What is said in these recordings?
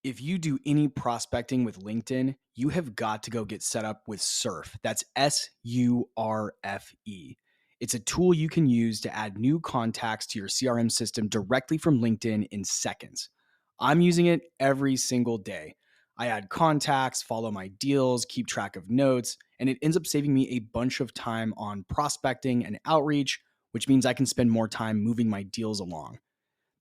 If you do any prospecting with LinkedIn, you have got to go get set up with Surf. That's SURFE. It's a tool you can use to add new contacts to your CRM system directly from LinkedIn in seconds. I'm using it every single day. I add contacts, follow my deals, keep track of notes, and it ends up saving me a bunch of time on prospecting and outreach, which means I can spend more time moving my deals along.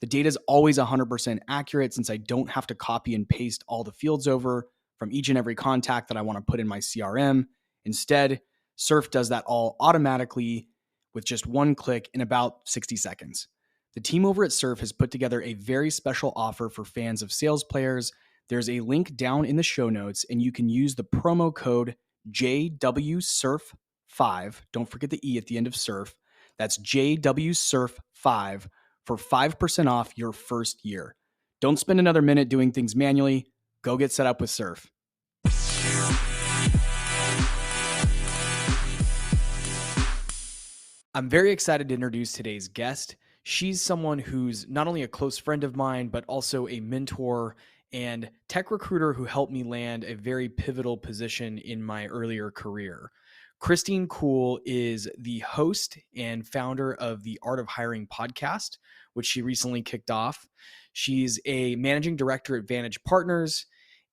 The data is always 100% accurate since I don't have to copy and paste all the fields over from each and every contact that I want to put in my CRM. Instead, Surf does that all automatically with just one click in about 60 seconds. The team over at Surf has put together a very special offer for fans of sales players. There's a link down in the show notes, and you can use the promo code JWSurf5. Don't forget the E at the end of Surf. That's JWSurf5 for 5% off your first year. Don't spend another minute doing things manually. Go get set up with Surf. I'm very excited to introduce today's guest. She's someone who's not only a close friend of mine, but also a mentor and tech recruiter who helped me land a very pivotal position in my earlier career. Christine Kull is the host and founder of the Art of Hiring podcast, which she recently kicked off. She's a managing director at Vantage Partners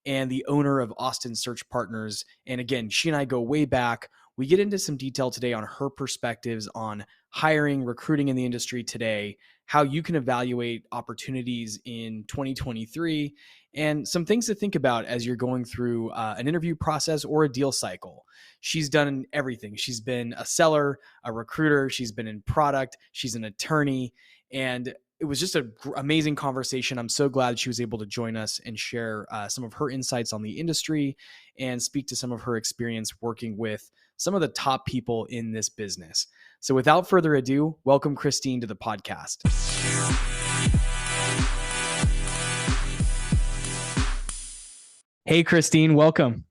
and the owner of Austin Search Partners. And again, she and I go way back. We get into some detail today on her perspectives on hiring, recruiting in the industry today, how you can evaluate opportunities in 2023, and some things to think about as you're going through an interview process or a deal cycle. She's done everything. She's been a seller, a recruiter, she's been in product, she's an attorney, and it was just an amazing conversation. I'm so glad she was able to join us and share some of her insights on the industry and speak to some of her experience working with some of the top people in this business. So without further ado, welcome Christine to the podcast. Hey, Christine, welcome.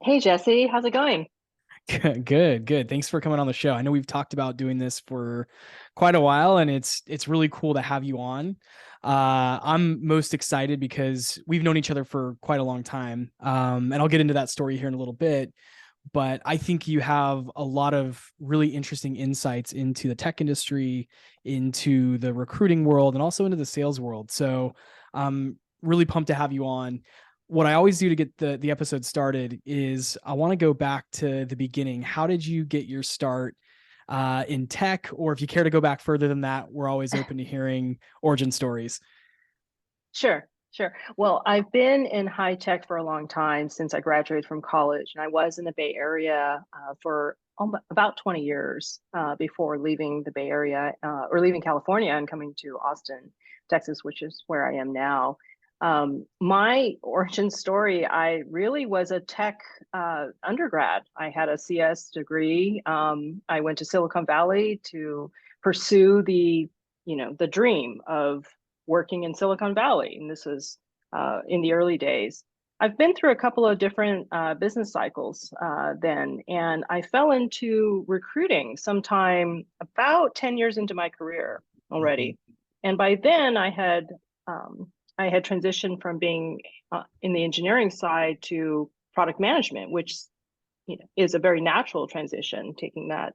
Hey, Jesse, how's it going? Good. Thanks for coming on the show. I know we've talked about doing this for quite a while, and it's really cool to have you on. I'm most excited because we've known each other for quite a long time, and I'll get into that story here in a little bit. But I think you have a lot of really interesting insights into the tech industry, into the recruiting world, and also into the sales world. So I'm really pumped to have you on. What I always do to get the episode started is I want to go back to the beginning. How did you get your start in tech? Or if you care to go back further than that, we're always open to hearing origin stories. Sure. Well, I've been in high tech for a long time since I graduated from college, and I was in the Bay Area for about 20 years before leaving the Bay Area or leaving California and coming to Austin, Texas, which is where I am now. My origin story, I really was a tech undergrad. I had a CS degree. I went to Silicon Valley to pursue the dream of working in Silicon Valley. And this was in the early days. I've been through a couple of different business cycles then, and I fell into recruiting sometime about 10 years into my career already. And by then I had transitioned from being in the engineering side to product management, which is a very natural transition, taking that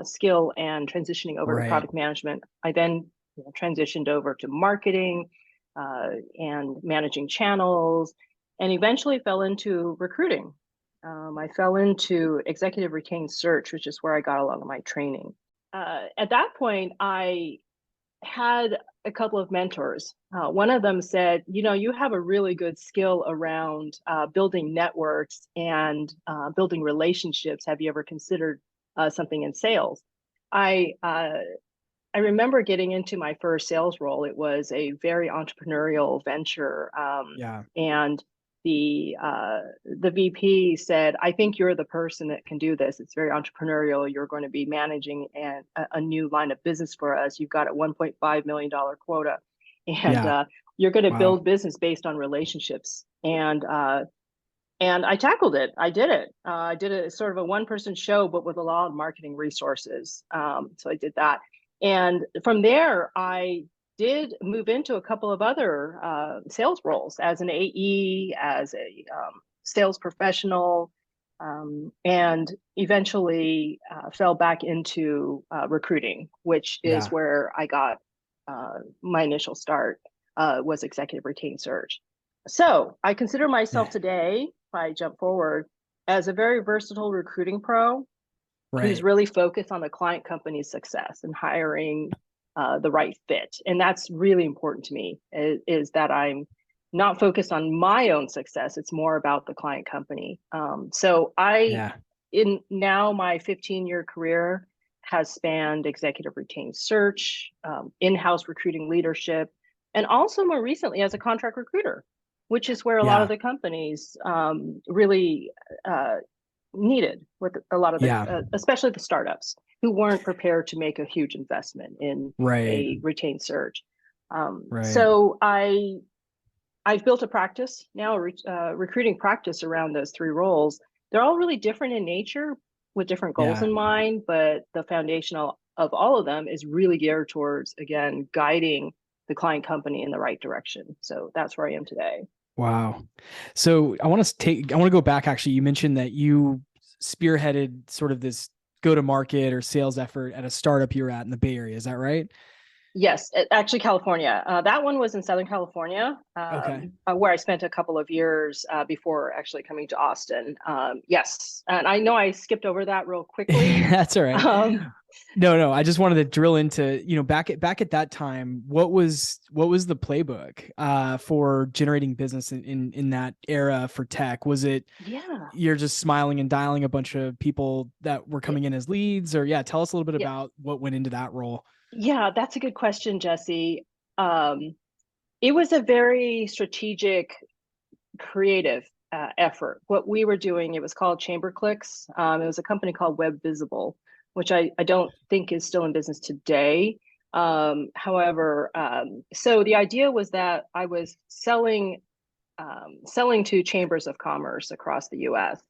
skill and transitioning over to product management. I then transitioned over to marketing and managing channels, and eventually fell into recruiting. I fell into executive retained search, which is where I got a lot of my training. At that point, I had a couple of mentors. One of them said, you have a really good skill around building networks and building relationships. Have you ever considered something in sales? I remember getting into my first sales role. It was a very entrepreneurial venture. And the VP said, I think you're the person that can do this. It's very entrepreneurial. You're going to be managing a new line of business for us. You've got a $1.5 million quota, and you're going to build business based on relationships. And I tackled it. I did it. I did a sort of a one-person show, but with a lot of marketing resources. So I did that. And from there, I did move into a couple of other sales roles as an AE, as a sales professional, and eventually fell back into recruiting, which is Yeah. where I got my initial start, was executive retained search. So I consider myself Yeah. today, if I jump forward, as a very versatile recruiting pro who's Right. really focused on the client company's success and hiring the right fit. And that's really important to me, is that I'm not focused on my own success. It's more about the client company. So Yeah. in now my 15-year career has spanned executive retained search, in-house recruiting leadership, and also more recently as a contract recruiter, which is where a lot of Yeah. the companies really needed, with a lot of the, Yeah. especially the startups who weren't prepared to make a huge investment in Right. a retained search. Right. So I've built a practice now, a recruiting practice around those three roles. They're all really different in nature with different goals Yeah. in mind, but the foundational of all of them is really geared towards, again, guiding the client company in the right direction. So that's where I am today. Wow. So I want to go back. Actually, you mentioned that you spearheaded sort of this go to market or sales effort at a startup you were at in the Bay Area. Is that right? Yes, actually, California. That one was in Southern California, Okay. where I spent a couple of years before actually coming to Austin. Yes, and I know I skipped over that real quickly. That's all right. Um, No. I just wanted to drill into, back at that time, what was the playbook for generating business in that era for tech? Was it yeah, you're just smiling and dialing a bunch of people that were it, coming in as leads, or yeah, tell us a little bit yeah, about what went into that role. yeah. That's a good question, Jesse. Um, it was a very strategic, creative effort. What we were doing, it was called Chamber Clicks. It was a company called Web Visible, which I don't think is still in business today. However, so the idea was that I was selling to chambers of commerce across the U.S.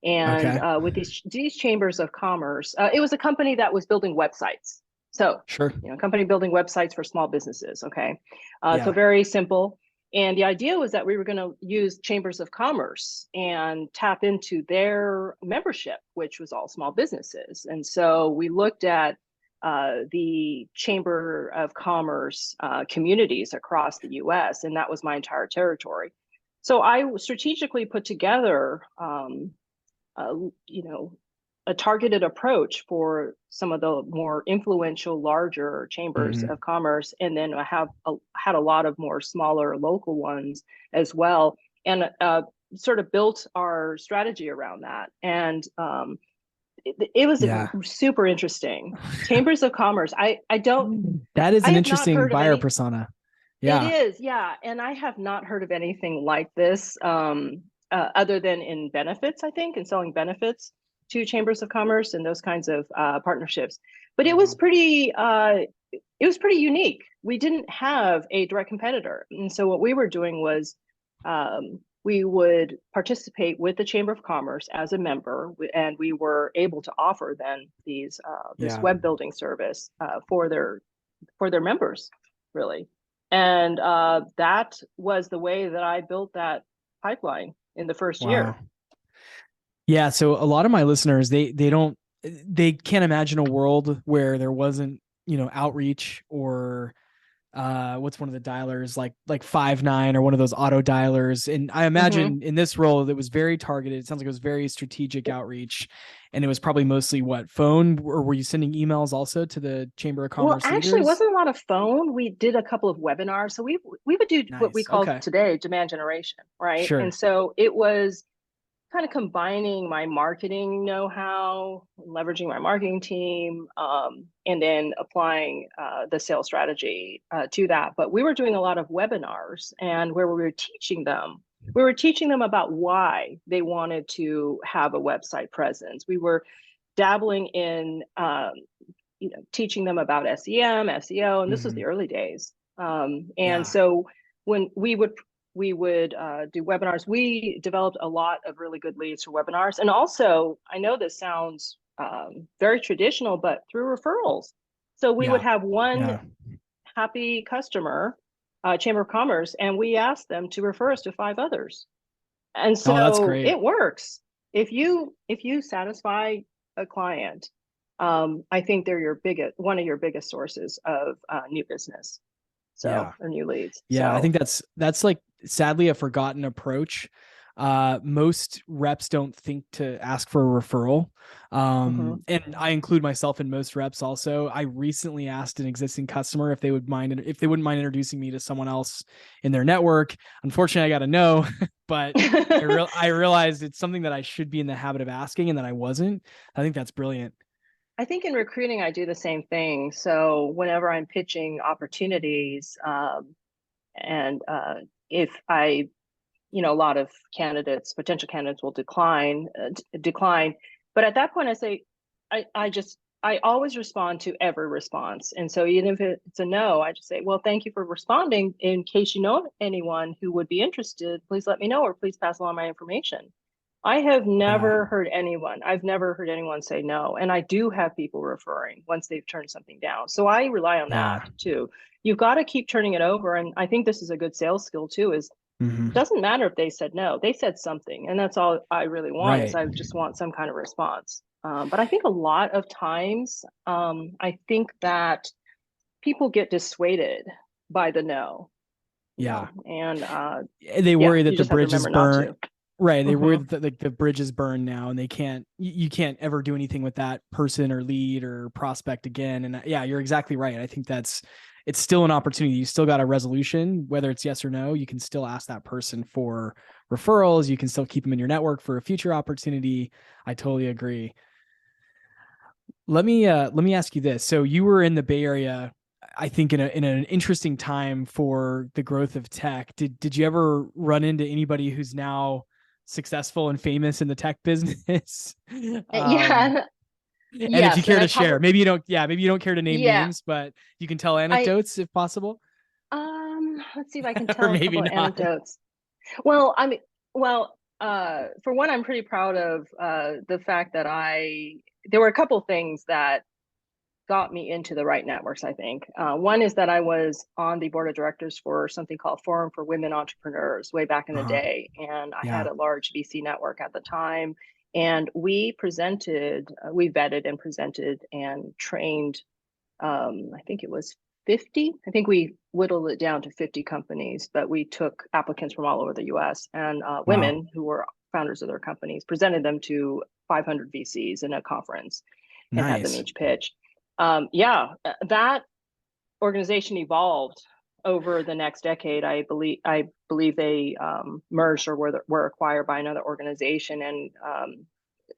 And Okay. with these chambers of commerce, it was a company that was building websites. So, Sure. company building websites for small businesses. Okay, so Yeah. very simple. And the idea was that we were going to use chambers of commerce and tap into their membership, which was all small businesses. And so we looked at the Chamber of Commerce communities across the US, and that was my entire territory. So I strategically put together, uh, you know, a targeted approach for some of the more influential, larger chambers Mm-hmm. of commerce, and then I had a lot of more smaller local ones as well, and sort of built our strategy around that. And it was Yeah. super interesting. Chambers of commerce. That is I an have not interesting heard of buyer any. persona. It Yeah. is, yeah. And I have not heard of anything like this, other than in benefits, I think, and selling benefits to chambers of commerce and those kinds of partnerships. But Mhm. it was pretty unique. We didn't have a direct competitor. And so what we were doing was we would participate with the Chamber of Commerce as a member, and we were able to offer then this Yeah. web building service for their members, really. And that was the way that I built that pipeline in the first Wow. year. Yeah. So a lot of my listeners, they can't imagine a world where there wasn't, outreach or what's one of the dialers like 5 9 or one of those auto dialers. And I Mm-hmm. imagine in this role that was very targeted. It sounds like it was very strategic outreach, and it was probably mostly what, phone, or were you sending emails also to the Chamber of Well, Commerce actually, it leaders? wasn't a lot of phone. We did a couple of webinars. So we would do what we Nice. call Okay. today demand generation, right? And Sure. so it was kind of combining my marketing know-how, leveraging my marketing team, and then applying the sales strategy to that. But we were doing a lot of webinars, and where we were teaching them about why they wanted to have a website presence. We were dabbling in, teaching them about SEM, SEO, and this was Mm-hmm. the early days. And Yeah. so when we would do webinars. We developed a lot of really good leads for webinars. And also, I know this sounds very traditional, but through referrals. So we would Yeah. have one Yeah. happy customer, Chamber of Commerce, and we asked them to refer us to 5 others. And Oh, that's so great. it works. If you satisfy a client, I think they're one of your biggest sources of new business. So, Yeah. or new leads. Yeah, I So, think that's like sadly a forgotten approach. Most reps don't think to ask for a referral. mhm. And I include myself in most reps also. I recently asked an existing customer if they wouldn't mind introducing me to someone else in their network. Unfortunately, I got a no, but I realized it's something that I should be in the habit of asking and that I wasn't. I think that's brilliant. I think in recruiting, I do the same thing. So whenever I'm pitching opportunities, and if I, a lot of potential candidates will decline. But at that point, I say, I always respond to every response. And so even if it's a no, I just say, well, thank you for responding. In case you know anyone who would be interested, please let me know, or please pass along my information. I've Yeah. never heard anyone say no. And I do have people referring once they've turned something down. So I rely on Yeah. that too. You've got to keep turning it over. And I think this is a good sales skill too, is Hmm. it doesn't matter if they said no, they said something. And that's all I really want, is Right. I just want some kind of response. But I think a lot of times, I think that people get dissuaded by the no, Yeah. and They yeah, worry that you the just have to bridge is remember not burnt. to. Right. They worry Hmm. that the bridge is burned now and you can't ever do anything with that person or lead or prospect again. And yeah, you're exactly right. I think it's still an opportunity. You still got a resolution, whether it's yes or no. You can still ask that person for referrals. You can still keep them in your network for a future opportunity. I totally agree. Let me ask you this. So you were in the Bay Area, I think in an interesting time for the growth of tech. Did you ever run into anybody who's now successful and famous in the tech business? um, Yeah. and if you Yes, care and I to share, probably, maybe you don't care to name yeah, names, but you can tell I anecdotes if possible, let's see if I can or tell a maybe couple of not. anecdotes. Well, I mean, well, for one, I'm pretty proud of the fact that there were a couple things that got me into the right networks, I think. One is that I was on the board of directors for something called Forum for Women Entrepreneurs way back in the Uh-huh. day. And I had Yeah. a large VC network at the time. And we vetted and presented and trained, I think it was 50. I think we whittled it down to 50 companies, but we took applicants from all over the US, and Wow. women who were founders of their companies, presented them to 500 VCs in a conference and had them Nice. each pitch. Yeah, that organization evolved over the next decade. I believe they merged or were acquired by another organization, and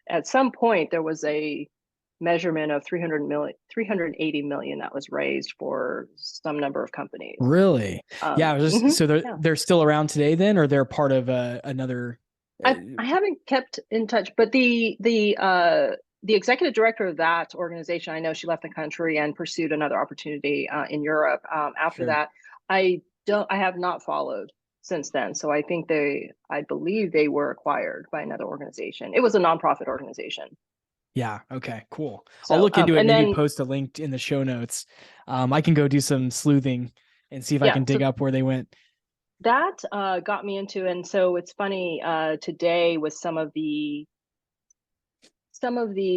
at some point there was a measurement of 380 million that was raised for some number of companies. Really? Yeah. So Yeah. they're still around today then, or they're part of another. Uh, I haven't kept in touch, but the executive director of that organization, I know she left the country and pursued another opportunity in Europe. After sure. that, I have not followed since then. So I believe they were acquired by another organization. It was a nonprofit organization. Yeah. Okay. Cool. I'll So look into it. and Maybe then post a link in the show notes. I can go do some sleuthing and see if I yeah, can dig so up where they went. that got me into, and so it's funny today with some of the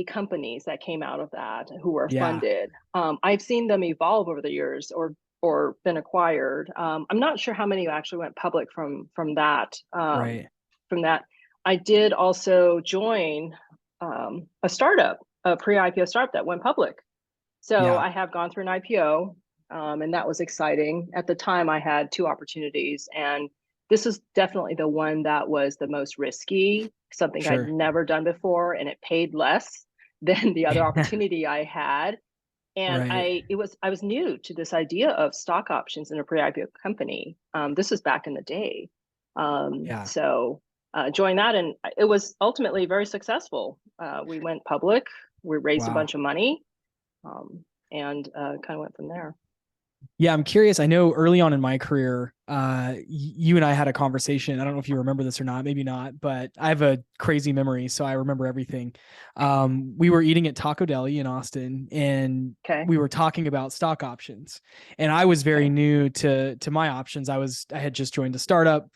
companies that came out of that who were Yeah. funded. I've seen them evolve over the years, or been acquired. I'm not sure how many actually went public from that. Right. From that, I did also join a startup, a pre-IPO startup that went public. So Yeah. I have gone through an IPO, and that was exciting. At the time, I had two opportunities, and this is definitely the one that was the most risky, something I'd Sure. never done before, and it paid less than the other opportunity I had. And Right. I was new to this idea of stock options in a pre-IPO company. This was back in the day. Yeah. So joined that, and it was ultimately very successful. We went public, we raised a Wow. bunch of money, um, and kind of went from there. Yeah, I'm curious. I know early on in my career, you and I had a conversation. I don't know if you remember this or not, maybe not, but I have a crazy memory, so I remember everything. We were eating at Taco Deli in Austin, and Okay. we were talking about stock options. And I was very Okay. new to my options. I had just joined a startup,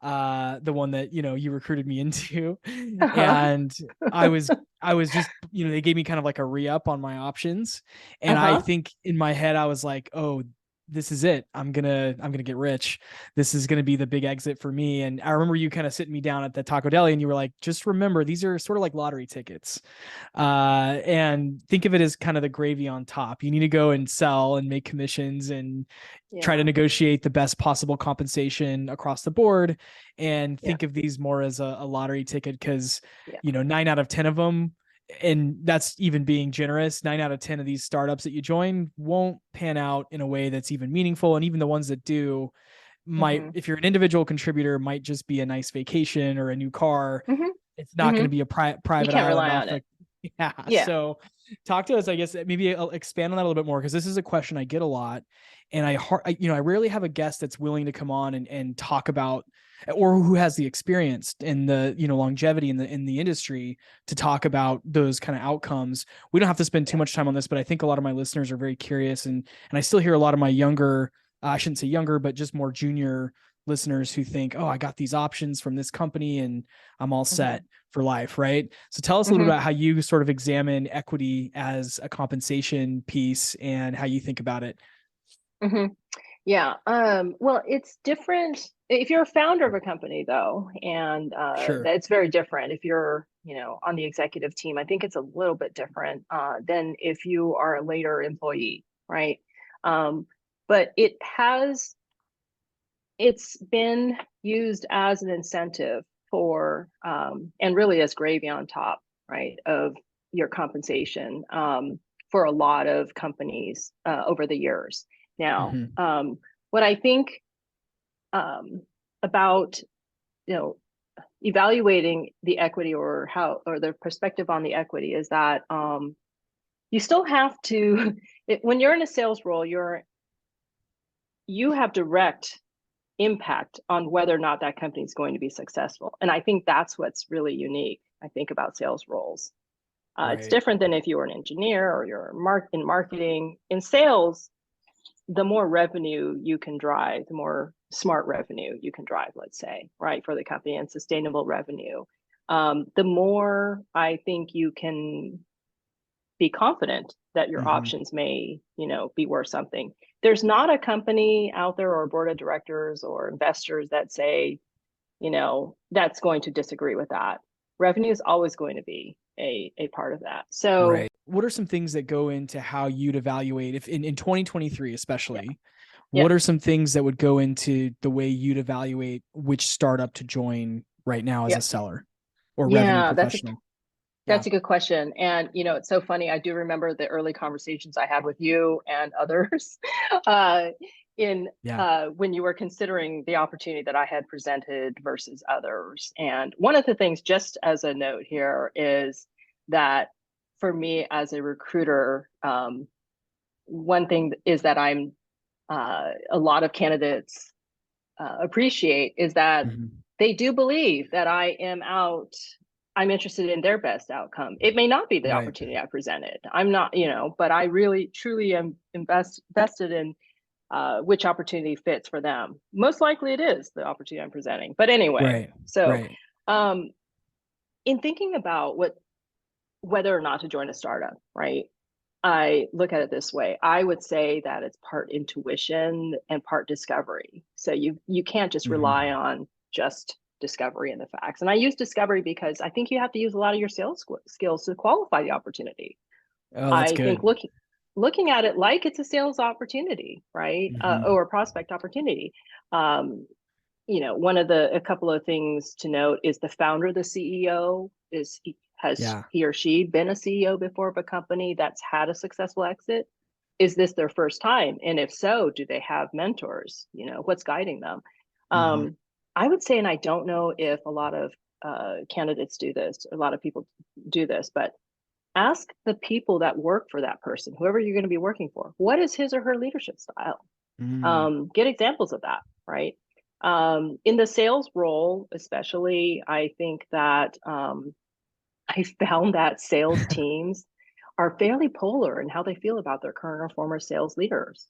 the one that you recruited me into, Uh-huh. and I was I was just they gave me kind of like a re-up on my options, and I Uh-huh. think in my head I was like, oh, this is it. I'm gonna get rich. This is gonna be the big exit for me. And I remember you kind of sitting me down at the Taco Deli, and you were like, just remember, these are sort of like lottery tickets, and think of it as kind of the gravy on top. You need to go and sell and make commissions and try to Yeah. negotiate the best possible compensation across the board, and Yeah. think of these more as a lottery ticket, because Yeah. 9 out of 10 of them, and that's even being generous, 9 out of 10 of these startups that you join won't pan out in a way that's even meaningful. And even the ones that do might, Mm-hmm. if you're an individual contributor, might just be a nice vacation or a new car. Mm-hmm. It's not going to Mm-hmm. be a You private can't island rely off on the. it. Yeah. Yeah. So talk to us, I guess, maybe I'll expand on that a little bit more, because this is a question I get a lot. And I rarely have a guest that's willing to come on and talk about, or who has the experience and the, longevity in the industry to talk about those kind of outcomes. We don't have to spend too Yeah. much time on this, but I think a lot of my listeners are very curious, and I still hear a lot of my younger, I shouldn't say younger, but just more junior listeners who think, oh, I got these options from this company and I'm all Mm-hmm. set for life, right? So tell us a little bit Mm-hmm. about how you sort of examine equity as a compensation piece and how you think about it. Mm-hmm. Yeah. Well, it's different if you're a founder of a company, though, and Sure. that's very different. If you're, on the executive team, I think it's a little bit different than if you are a later employee, right? Um, but it's been used as an incentive for, and really as gravy on top, right, of your compensation for a lot of companies over the years. Now, Mm-hmm. what I think um, about you know evaluating the equity or the perspective on the equity is that you still have to when you're in a sales role, you have direct impact on whether or not that company is going to be successful. And I think that's what's really unique, I think, about sales roles. It's Right. different than if you were an engineer or you're in marketing. In sales, the more revenue you can drive, the more smart revenue you can drive, let's say, right, for the company, and sustainable revenue, the more I think you can be confident that your Mm-hmm. options may, be worth something. There's not a company out there or a board of directors or investors that say, that's going to disagree with that. Revenue is always going to be a part of that. So Right. What are some things that go into how you'd evaluate, if in 2023 yeah, especially, yeah, what are some things that would go into the way you'd evaluate which startup to join right now as yeah, a seller or revenue yeah. professional? Yeah. That's a good question. And, it's so funny. I do remember the early conversations I had with you and others uh, in Yeah. when you were considering the opportunity that I had presented versus others. And one of the things, just as a note here, is that for me as a recruiter, one thing is that a lot of candidates appreciate is that Mm-hmm. they do believe that I'm interested in their best outcome. It may not be the Right. opportunity I presented. I'm not, but I really truly am invested in which opportunity fits for them. Most likely it is the opportunity I'm presenting. But anyway, Right. so Right. um, in thinking about whether or not to join a startup, right? I look at it this way. I would say that it's part intuition and part discovery. So you can't just rely Mm-hmm. on just discovery and the facts. And I use discovery because I think you have to use a lot of your sales skills to qualify the opportunity. Oh, that's I think good. looking at it like it's a sales opportunity, right, Mm-hmm. or a prospect opportunity. Um, a couple of things to note is the founder, the CEO, has Yeah. he or she been a CEO before of a company that's had a successful exit? Is this their first time? And if so, do they have mentors? What's guiding them? Mm-hmm. Um, I would say, and I don't know if a lot of candidates do this, a lot of people do this, but ask the people that work for that person, whoever you're going to be working for, what is his or her leadership style? Mm. Get examples of that, right? In the sales role, especially, I think that I found that sales teams are fairly polar in how they feel about their current or former sales leaders.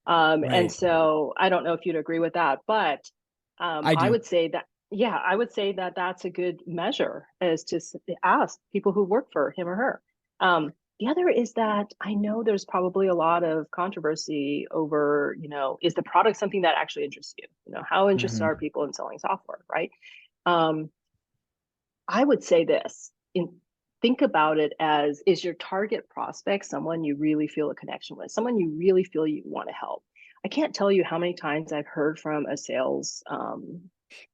And Right. so I don't know if you'd agree with that, but I I do. would say that, yeah, I would say that that's a good measure, is to ask people who work for him or her. The other is that I know there's probably a lot of controversy over, is the product something that actually interests you? How interested Hmm. are people in selling software, right? Um, I would say this, think about it as, is your target prospect someone you really feel a connection with, someone you really feel you want to help? I can't tell you how many times I've heard from a sales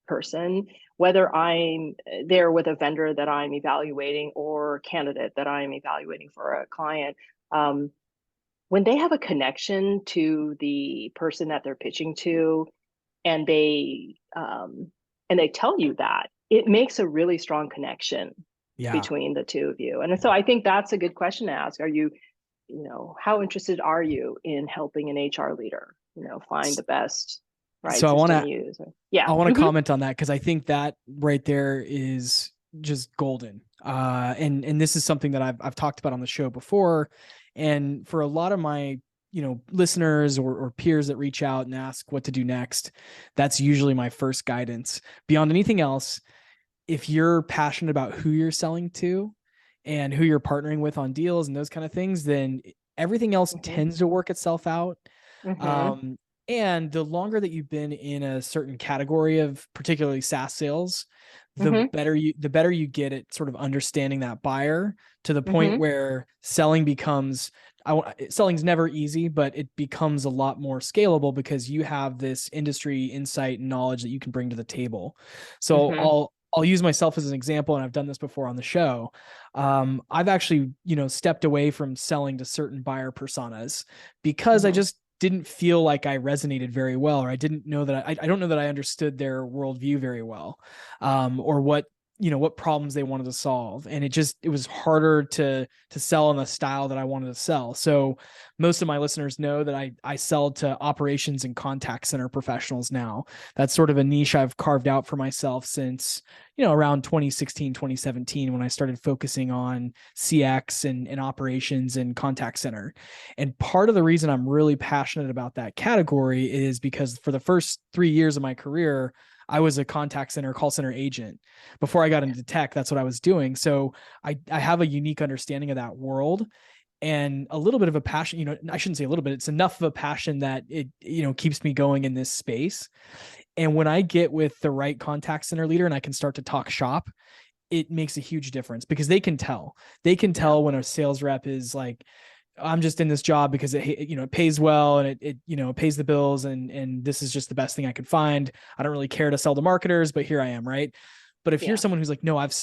person, whether I'm there with a vendor that I'm evaluating or candidate that I'm evaluating for a client. When they have a connection to the person that they're pitching to, and they tell you that, it makes a really strong connection Yeah. between the two of you. And so I think that's a good question to ask. Are you, how interested are you in helping an HR leader, find S- the best, right, So I want system to to use? Yeah. I want to Mm-hmm. comment on that because I think that right there is just golden. And this is something that I've talked about on the show before, and for a lot of my listeners or peers that reach out and ask what to do next, that's usually my first guidance. Beyond anything else, if you're passionate about who you're selling to and who you're partnering with on deals and those kind of things, then everything else Mm-hmm. tends to work itself out. Mm-hmm. Um, and the longer that you've been in a certain category of particularly SaaS sales, Mm-hmm. the better you get at sort of understanding that buyer to the point Mm-hmm. where selling's never easy, but it becomes a lot more scalable because you have this industry insight and knowledge that you can bring to the table. So Mm-hmm. I'll use myself as an example, and I've done this before on the show. I've actually, stepped away from selling to certain buyer personas because I Mm-hmm. just didn't feel like I resonated very well, or I didn't know that I don't know that I understood their worldview very well, or what problems they wanted to solve, and it was harder to sell in the style that I wanted to sell. So most of my listeners know that I sell to operations and contact center professionals now. That's sort of a niche I've carved out for myself since around 2016, 2017, when I started focusing on CX and operations and contact center. And part of the reason I'm really passionate about that category is because for the first 3 years of my career, I was a contact center, call center agent. Before I got into tech, that's what I was doing. So I have a unique understanding of that world and a little bit of a passion. I shouldn't say a little bit, it's enough of a passion that it keeps me going in this space. And when I get with the right contact center leader and I can start to talk shop, it makes a huge difference because Yeah. they can tell when a sales rep is like, I'm just in this job because it pays well and it pays the bills, and this is just the best thing I could find. I don't really care to sell to marketers, but here I am, right? But if you're Yeah. someone who's like, no, I've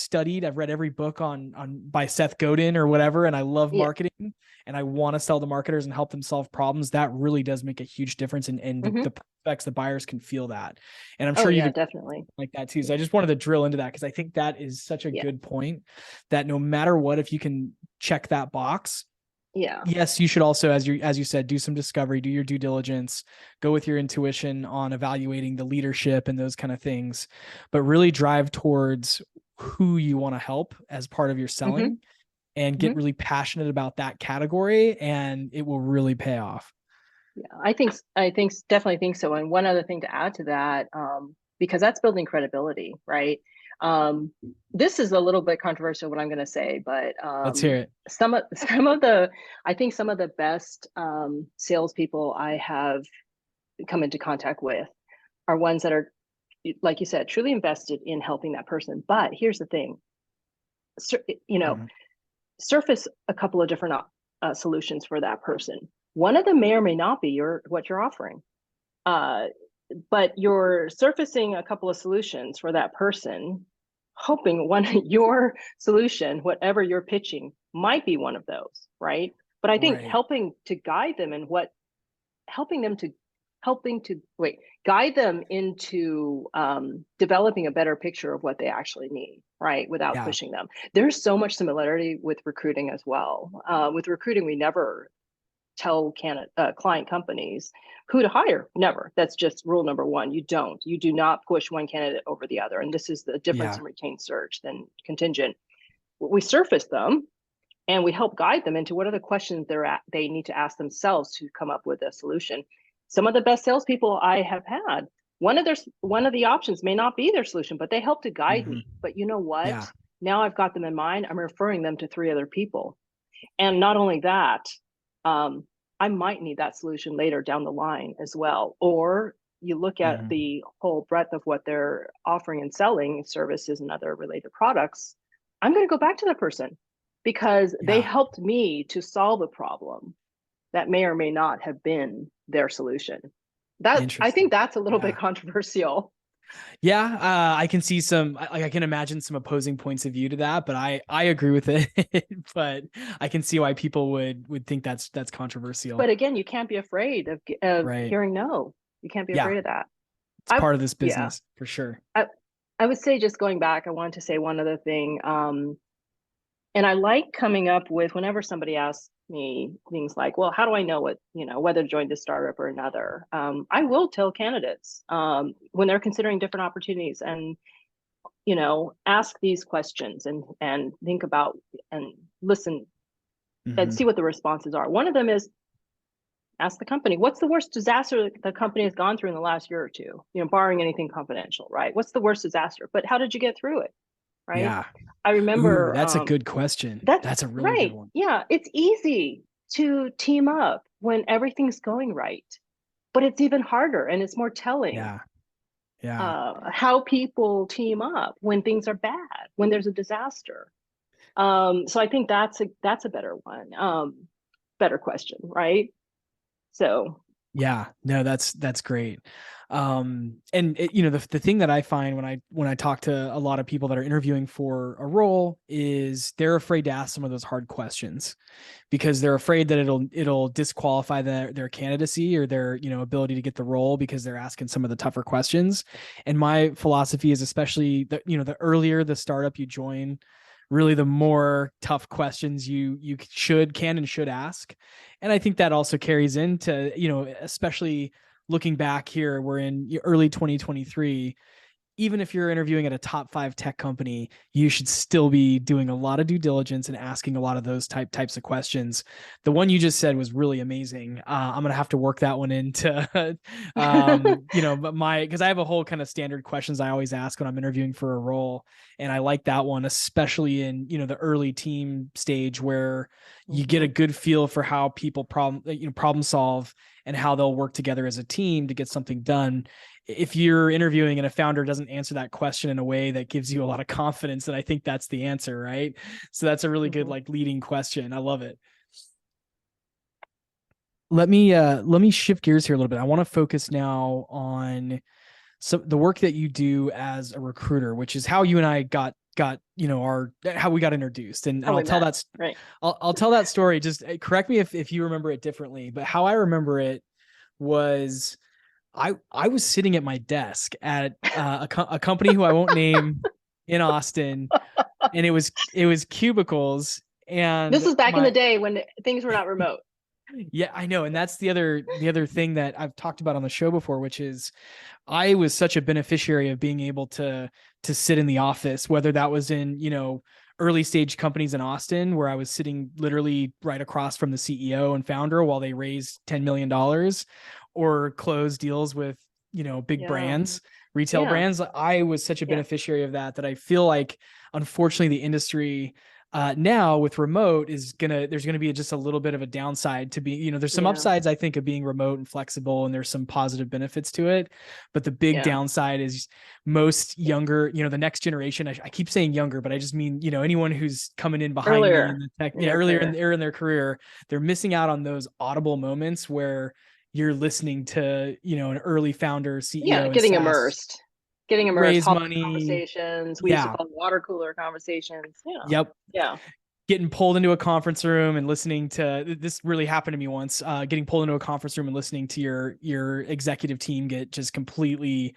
read every book on by Seth Godin or whatever, and I love Yeah. marketing and I want to sell to marketers and help them solve problems, that really does make a huge difference. And Mm-hmm. the prospects, the buyers can feel that. And I'm Oh sure yeah, you've definitely. like that too. So I Yeah. just wanted to drill into that because I think that is such a Yeah. good point that no matter what, if you can check that box, Yeah. yes, you should also, as you said, do some discovery, do your due diligence, go with your intuition on evaluating the leadership and those kind of things, but really drive towards who you want to help as part of your Mm-hmm. selling and get Mm-hmm. really passionate about that category, and it will really pay off. Yeah, I think definitely think so. And one other thing to add to that, because that's building credibility, right? Um, this is a little bit controversial what I'm going to say, but Let's hear it. I think some of the best salespeople I have come into contact with are ones that are, like you said, truly invested in helping that person. But here's the thing, you know, Mhm. surface a couple of different solutions for that person. One of them may or may not be what you're offering, uh, but you're surfacing a couple of solutions for that person, hoping your solution, whatever you're pitching, might be one of those, right? But I think Right. helping to guide them in what helping them to helping to wait guide them into developing a better picture of what they actually need, right, without Yeah. pushing them. There's so much similarity with recruiting as well. With recruiting, we never tell client companies who to hire. Never. That's just rule number one. You do not push one candidate over the other. And this is the difference in retained search than contingent. We surface them and we help guide them into what are the questions they need to ask themselves to come up with a solution. Some of the best salespeople I have had, one of the options may not be their solution, but they help to guide me. But you know what? Yeah. Now I've got them in mind. I'm referring them to 3 other people. And not only that, I might need that solution later down the line as well. Or you look at the whole breadth of what they're offering and selling, services and other related products. I'm going to go back to that person because they helped me to solve a problem that may or may not have been their solution. I think that's a little bit controversial. Yeah, I can see I can imagine some opposing points of view to that, but I agree with it. But I can see why people would think that's controversial. But again, you can't be afraid of hearing no. You can't be afraid of that. It's part of this business for sure. I would say, just going back, I wanted to say one other thing. And I like coming up with, whenever somebody asks me things like, well, how do I know whether to join this startup or another? I will tell candidates when they're considering different opportunities and, ask these questions and think about and listen and see what the responses are. One of them is, ask the company, what's the worst disaster the company has gone through in the last year or two, barring anything confidential, right? What's the worst disaster? But how did you get through it? Right. Yeah. I remember. That's a good question. That's a really good one. Yeah. It's easy to team up when everything's going right, but it's even harder and it's more telling. How people team up when things are bad, when there's a disaster. So I think that's a better one. Better question. Right. So. Yeah, no, that's great. And the thing that I find when I talk to a lot of people that are interviewing for a role is they're afraid to ask some of those hard questions because they're afraid that it'll disqualify their candidacy or their, ability to get the role because they're asking some of the tougher questions. And my philosophy is, especially the earlier the startup you join, really the more tough questions you can and should ask. And I think that also carries into, especially looking back here, we're in early 2023. Even if you're interviewing at a top 5 tech company, you should still be doing a lot of due diligence and asking a lot of those types of questions. The one you just said was really amazing. I'm going to have to work that one into, because I have a whole kind of standard questions I always ask when I'm interviewing for a role. And I like that one, especially in, the early team stage where you get a good feel for how people problem solve and how they'll work together as a team to get something done. If you're interviewing and a founder doesn't answer that question in a way that gives you a lot of confidence, then I think that's the answer, right? So that's a really good leading question. I love it. Let me shift gears here a little bit. I want to focus now on the work that you do as a recruiter, which is how you and I got how we got introduced. And I'll tell that right. I'll tell that story. Just correct me if you remember it differently, but how I remember it was I was sitting at my desk at a company who I won't name in Austin, and it was cubicles. And this was back in the day when things were not remote. Yeah, I know. And that's the other thing that I've talked about on the show before, which is I was such a beneficiary of being able to sit in the office, whether that was in, early stage companies in Austin, where I was sitting literally right across from the CEO and founder while they raised $10 million, or close deals with, big brands, retail brands. I was such a beneficiary of that I feel like, unfortunately, the industry now with remote there's going to be just a little bit of a downside to be, there's some upsides, I think, of being remote and flexible, and there's some positive benefits to it. But the big downside is most younger, the next generation, I keep saying younger, but I just mean, anyone who's coming in behind me in the tech, earlier in their career, they're missing out on those audible moments where you're listening to, an early founder, CEO, getting immersed. Raise money conversations. We used to call them water cooler conversations. Yep. Yeah. Getting pulled into a conference room and listening to this really happened to me once. Getting pulled into a conference room and listening to your executive team get just completely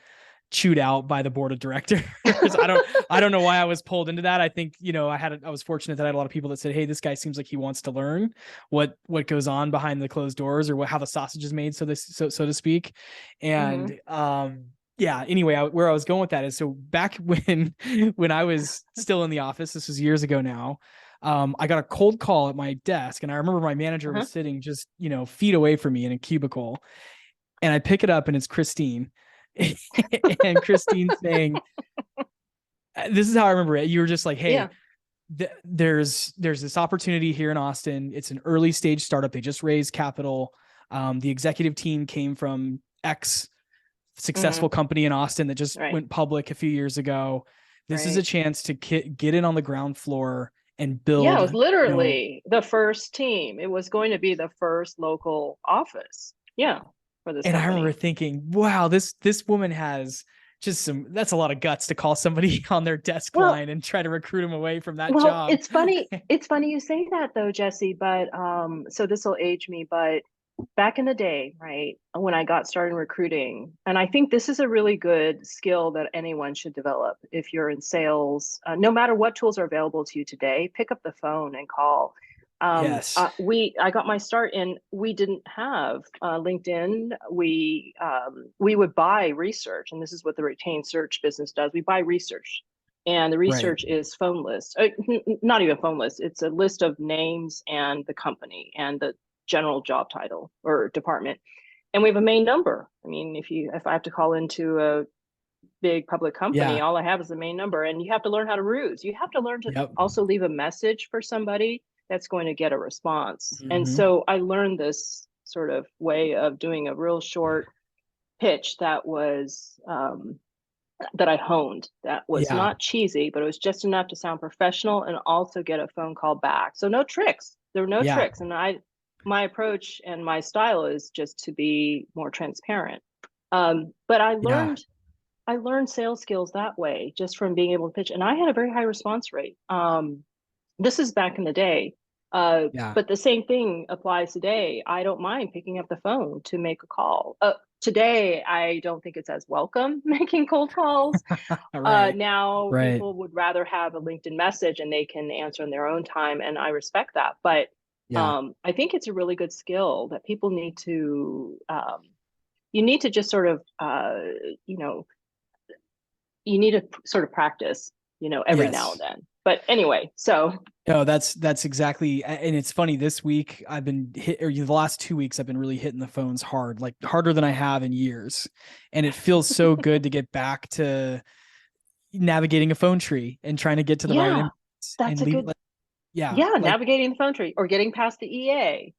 chewed out by the board of directors. I don't know why I was pulled into that. I think, I was fortunate that I had a lot of people that said, hey, this guy seems like he wants to learn what goes on behind the closed doors, or how the sausage is made, so to speak. And, yeah, anyway, where I was going with that is, so back when I was still in the office, this was years ago now, I got a cold call at my desk, and I remember my manager was sitting just, feet away from me in a cubicle, and I pick it up and it's Christine. And Christine saying, this is how I remember it. You were just like, hey, there's this opportunity here in Austin. It's an early stage startup. They just raised capital. The executive team came from X successful company in Austin that just went public a few years ago. This is a chance to get in on the ground floor and build. Yeah, it was literally the first team. It was going to be the first local office. Yeah. For this company. I remember thinking, wow, this woman has just that's a lot of guts to call somebody on their desk line and try to recruit them away from that job. It's funny you say that though, Jesse, but so this will age me, but back in the day, right, when I got started recruiting, and I think this is a really good skill that anyone should develop if you're in sales, no matter what tools are available to you today, pick up the phone and call. Yes. I got my start in, we didn't have LinkedIn. We would buy research, and this is what the retained search business does. We buy research, and the research is phone list, not even phone list. It's a list of names and the company and the general job title or department. And we have a main number. I mean, if I have to call into a big public company, all I have is the main number, and you have to learn how to ruse. You have to learn to also leave a message for somebody that's going to get a response. And so I learned this sort of way of doing a real short pitch that was that I honed, that was not cheesy, but it was just enough to sound professional and also get a phone call back. So no tricks. There were no tricks. And my approach and my style is just to be more transparent. But I learned sales skills that way, just from being able to pitch. And I had a very high response rate. This is back in the day. But the same thing applies today. I don't mind picking up the phone to make a call. Today, I don't think it's as welcome making cold calls. Now people would rather have a LinkedIn message and they can answer in their own time. And I respect that. But I think it's a really good skill that people need to, you need to just sort of, you need to sort of practice, every now and then. But anyway, so. No, that's exactly. And it's funny, this week I've been the last 2 weeks, I've been really hitting the phones hard, like harder than I have in years. And it feels so good to get back to navigating a phone tree and trying to get to the right. That's a good. Navigating the phone tree or getting past the EA,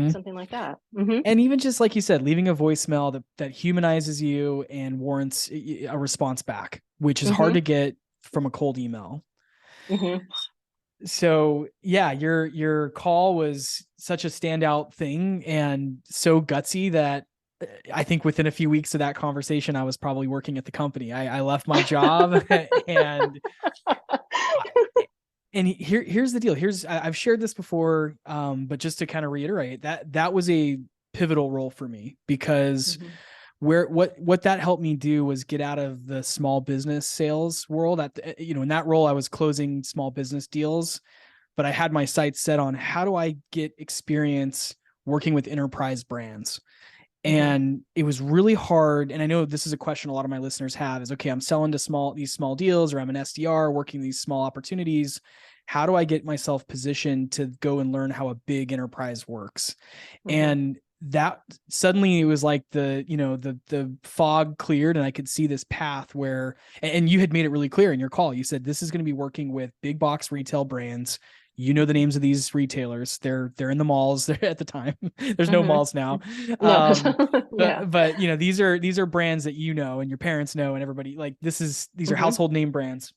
something like that. And even just like you said, leaving a voicemail that humanizes you and warrants a response back, which is hard to get from a cold email. So your call was such a standout thing and so gutsy that I think within a few weeks of that conversation, I was probably working at the company. I left my job and here's the deal. I've shared this before, but just to kind of reiterate, that was a pivotal role for me, because what that helped me do was get out of the small business sales world. In that role, I was closing small business deals, but I had my sights set on how do I get experience working with enterprise brands. And it was really hard. And I know this is a question a lot of my listeners have is, okay, I'm selling to these small deals, or I'm an SDR working these small opportunities. How do I get myself positioned to go and learn how a big enterprise works? And that suddenly it was like the fog cleared and I could see this path where, and you had made it really clear in your call. You said, this is going to be working with big box retail brands. You know the names of these retailers. They're in the malls. They're at the time. There's no malls now. But these are brands that and your parents know, and everybody, like, these are household name brands.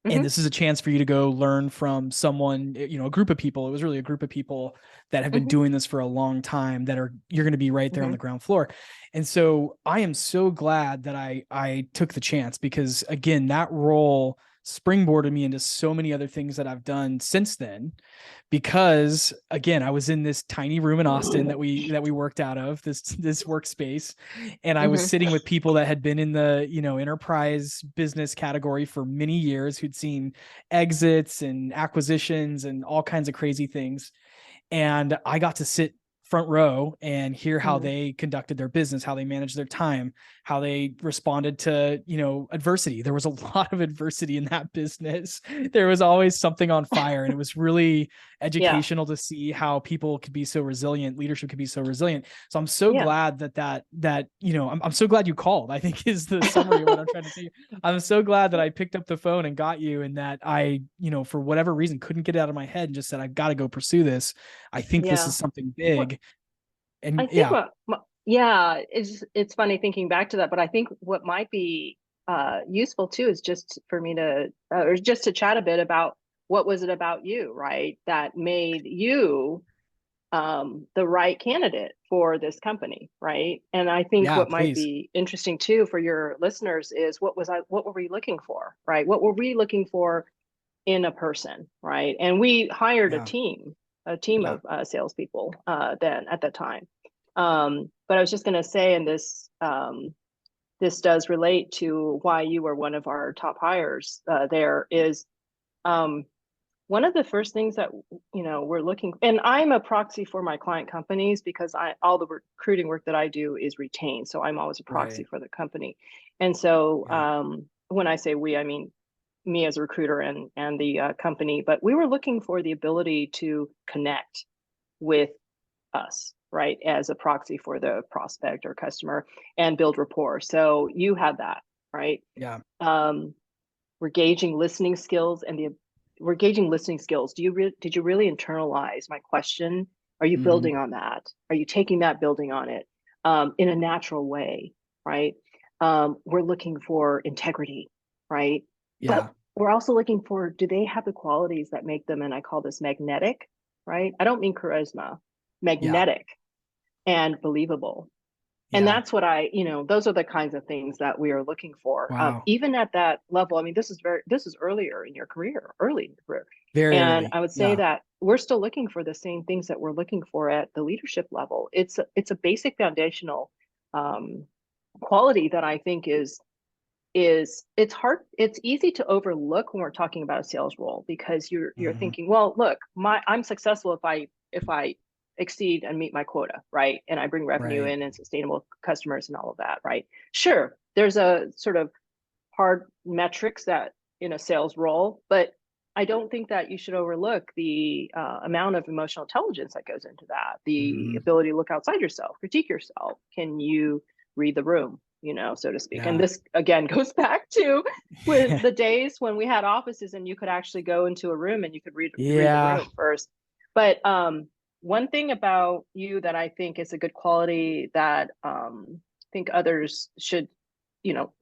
And this is a chance for you to go learn from someone, a group of people. It was really a group of people that have been doing this for a long time you're going to be right there on the ground floor. And so I am so glad that I took the chance, because again, that role springboarded me into so many other things that I've done since then. Because again, I was in this tiny room in Austin that we worked out of, this workspace, and I was sitting with people that had been in the, enterprise business category for many years, who'd seen exits and acquisitions and all kinds of crazy things. And I got to sit front row and hear how they conducted their business, how they managed their time, how they responded to, adversity. There was a lot of adversity in that business. There was always something on fire, and it was really educational to see how people could be so resilient, leadership could be so resilient. So I'm so glad I'm so glad you called, I think, is the summary of what I'm trying to say. I'm so glad that I picked up the phone and got you, and that I, for whatever reason, couldn't get it out of my head and just said, I've got to go pursue this. I think this is something big. And I think it's funny thinking back to that, but I think what might be useful too is just for me to, or just to chat a bit about what was it about you, right, that made you the right candidate for this company, right? And I think what might be interesting too for your listeners is what were we looking for, right? What were we looking for in a person, right? And we hired a team of salespeople then at that time. But I was just going to say, and this does relate to why you were one of our top hires. There is one of the first things that we're looking, and I'm a proxy for my client companies because all the recruiting work that I do is retained, so I'm always a proxy for the company. And so when I say we, I mean me as a recruiter and the company. But we were looking for the ability to connect with us, right, as a proxy for the prospect or customer, and build rapport. So you had that, right? Yeah. We're gauging listening skills, and we're gauging listening skills. Did you really internalize my question? Are you building on that? Are you taking that, building on it in a natural way, right? We're looking for integrity, right? Yeah. But we're also looking for, do they have the qualities that make them, and I call this magnetic, right? I don't mean charisma, magnetic and believable. And that's what those are the kinds of things that we are looking for. Wow. Even at that level. I mean, this is earlier in your career, early in your career. Very and early. I would say that we're still looking for the same things that we're looking for at the leadership level. It's a basic foundational quality that I think is it's easy to overlook when we're talking about a sales role, because you're thinking, well, look, I'm successful if I exceed and meet my quota, right? And I bring revenue in and sustainable customers and all of that, right? Sure, there's a sort of hard metrics that in a sales role, but I don't think that you should overlook the amount of emotional intelligence that goes into that, the ability to look outside yourself, critique yourself. Can you read the room, so to speak? And this again goes back to with the days when we had offices and you could actually go into a room and you could read the room first. But one thing about you that I think is a good quality that I think others should,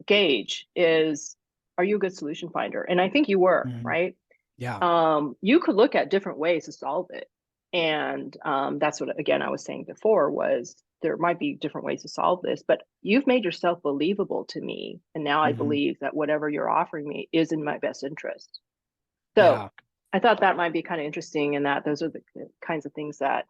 gauge is, are you a good solution finder? And I think you were, right? Yeah. You could look at different ways to solve it. And that's what, again, I was saying before, was there might be different ways to solve this, but you've made yourself believable to me. And now I believe that whatever you're offering me is in my best interest. So I thought that might be kind of interesting, and that those are the kinds of things that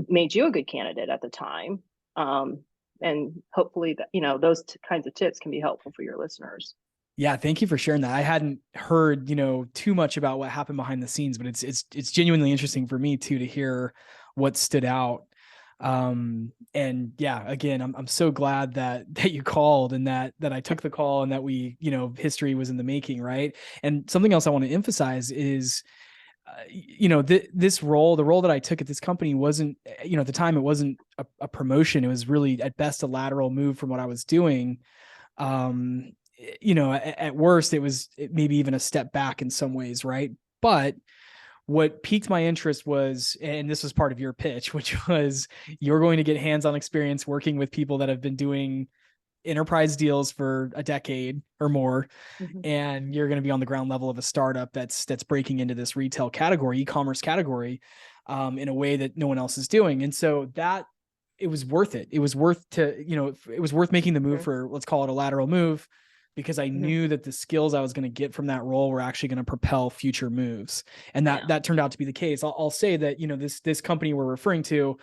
made you a good candidate at the time. And hopefully that, those kinds of tips can be helpful for your listeners. Yeah. Thank you for sharing that. I hadn't heard, too much about what happened behind the scenes, but it's genuinely interesting for me too, to hear what stood out. And yeah, again, I'm so glad that you called, and that I took the call, and that we, history was in the making. Right. And something else I want to emphasize is, this role, the role that I took at this company wasn't, at the time, it wasn't a promotion. It was really at best a lateral move from what I was doing. At worst, it was maybe even a step back in some ways. Right. But what piqued my interest was, and this was part of your pitch, which was, you're going to get hands-on experience working with people that have been doing enterprise deals for a decade or more. And you're going to be on the ground level of a startup that's breaking into this retail category, e-commerce category, in a way that no one else is doing. And so that it was worth it. It was worth making the move for, let's call it a lateral move, because I knew that the skills I was going to get from that role were actually going to propel future moves. And that turned out to be the case. I'll say that, this company we're referring to,